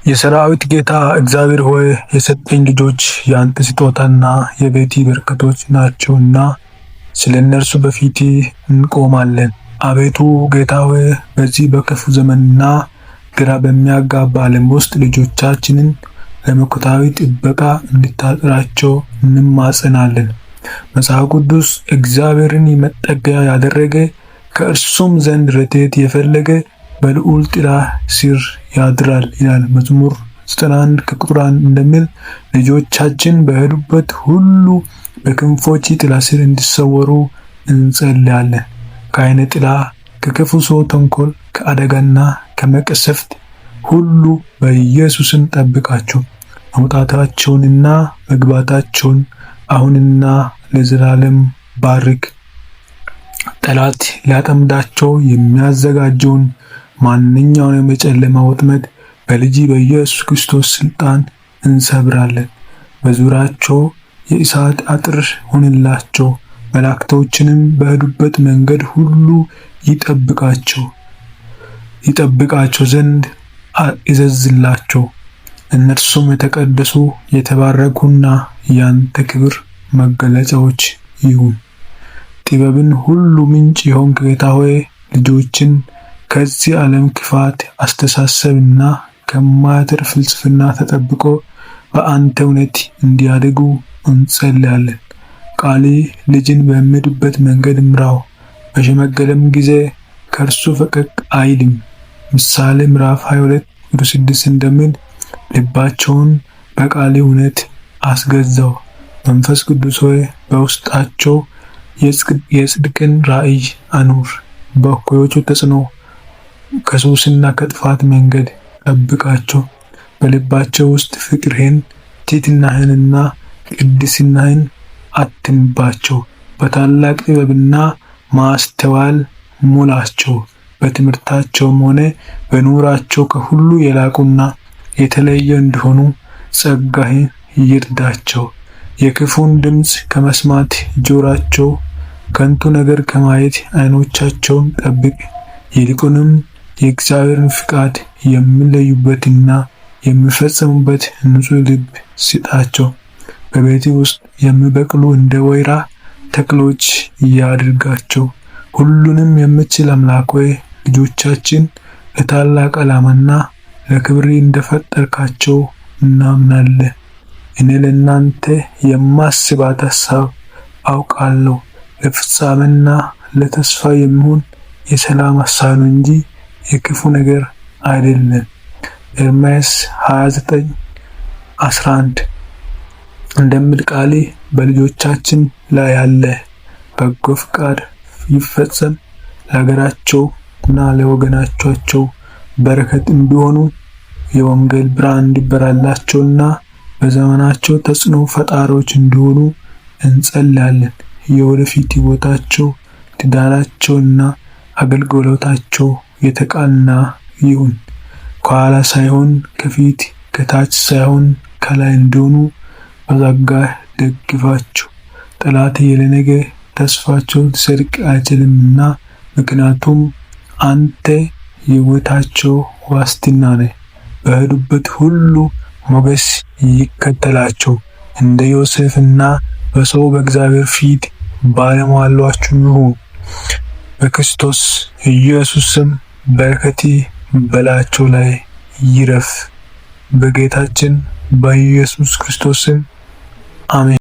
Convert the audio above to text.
የሰራዊት ጌታ እግዚአብሔር ሆይ የሰጠኝ ልጆች ያንተ ስጦታና የቤቲ በረከቶች ናቸውና ስለ እነርሱ በፊት እንቆማለን። አቤቱ ጌታ ሆይ በዚህ በክፉ ዘመንና ግራ በሚያጋባ ዓለም ውስጥ ልጆቻችንን ለመለኮታዊ ጥበቃ እንድታጥራቸው እንማጸናለን። መጽሐፍ ቅዱስ እግዚአብሔርን መጠጊያ ያደረገ ከእርሱም ዘንድ ረድኤት የፈለገ በልዑል ጥላ ስር ያድራል ይላል። መዝሙር 91 ከቁጥር 1 እንደሚል ልጆቻችን በሄዱበት ሁሉ በክንፎች ጥላ ስር እንዲሰወሩ እንጸልያለን። ከዓይነ ጥላ፣ ከክፉ ሰው ተንኮል፣ ከአደጋና ከመቅሰፍት ሁሉ በኢየሱስም ጠብቃቸው። መውጣታቸውንና መግባታቸውን አሁንና ለዘላለም ባርክ። ጠላት ሊያጠምዳቸው የሚያዘጋጀውን ማንኛውንም የጨለማ ወጥመድ በልጅ በኢየሱስ ክርስቶስ ስልጣን እንሰብራለን። በዙሪያቸው የእሳት አጥር ሁንላቸው። መላእክቶችንም በሄዱበት መንገድ ሁሉ ይጠብቃቸው ዘንድ እዘዝላቸው። እነርሱም የተቀደሱ የተባረኩና ያንተ ክብር መገለጫዎች ይሁን። ጥበብን ሁሉ ምንጭ የሆንክ ጌታ ሆይ ልጆችን ከዚህ ዓለም ክፋት አስተሳሰብና ከማያተርፍ ፍልስፍና ተጠብቆ በአንተ እውነት እንዲያድጉ እንጸልያለን። ቃል ልጅን በሚሄድበት መንገድ ምራው፣ በሸመገለም ጊዜ ከእርሱ ፈቀቅ አይልም። ምሳሌ ምዕራፍ 22:6 እንደሚል ልባቸውን በቃል እውነት አስገዛው። መንፈስ ቅዱስ ሆይ በውስጣቸው የጽድቅን ራእይ አኑር። በእኩዮቹ ተጽዕኖ ከሱስና ከጥፋት መንገድ ጠብቃቸው። በልባቸው ውስጥ ፍቅርህን፣ ትሕትናህንና ቅድስናህን አትምባቸው። በታላቅ ጥበብና ማስተዋል ሙላቸው። በትምህርታቸውም ሆነ በኑራቸው ከሁሉ የላቁና የተለየ እንዲሆኑ ጸጋህን ይርዳቸው። የክፉን ድምፅ ከመስማት ጆሮአቸው፣ ከንቱ ነገር ከማየት ዓይኖቻቸውን ጠብቅ። ይልቁንም የእግዚአብሔርን ፍቃድ የሚለዩበትና የሚፈጽሙበት ንጹሕ ልብ ስጣቸው። በቤት ውስጥ የሚበቅሉ እንደ ወይራ ተክሎች ያድርጋቸው። ሁሉንም የምትችል አምላክ ሆይ ልጆቻችን ለታላቅ ዓላማና ለክብር እንደፈጠርካቸው እናምናለን። እኔ ለእናንተ የማስባት ሐሳብ አውቃለሁ፣ ለፍጻሜና ለተስፋ የሚሆን የሰላም ሐሳብ ነው እንጂ የክፉ ነገር አይደለም። ኤርምያስ 29:11 እንደሚል ቃል በልጆቻችን ላይ ያለ በጎ ፍቃድ ይፈጸም፣ ለሀገራቸውና ለወገናቸው በረከት እንዲሆኑ የወንጌል ብርሃን እንዲበራላቸውና በዘመናቸው ተጽዕኖ ፈጣሪዎች እንዲሆኑ እንጸልያለን። የወደፊት ሕይወታቸው፣ ትዳራቸውና አገልግሎታቸው የተቃና ይሁን። ከኋላ ሳይሆን ከፊት፣ ከታች ሳይሆን ከላይ እንዲሆኑ በጸጋ ደግፋቸው። ጠላት ለነገ ተስፋቸው ሊሰርቅ አይችልምና፣ ምክንያቱም አንተ የሕይወታቸው ዋስትና ነህ። በሄዱበት ሁሉ ሞገስ ይከተላቸው። እንደ ዮሴፍና በሰው በእግዚአብሔር ፊት ባለሟሎች ይሁኑ። በክርስቶስ ኢየሱስ ስም በረከት በላያቸው ላይ ይረፍ። በጌታችን በኢየሱስ ክርስቶስ ስም አሜን።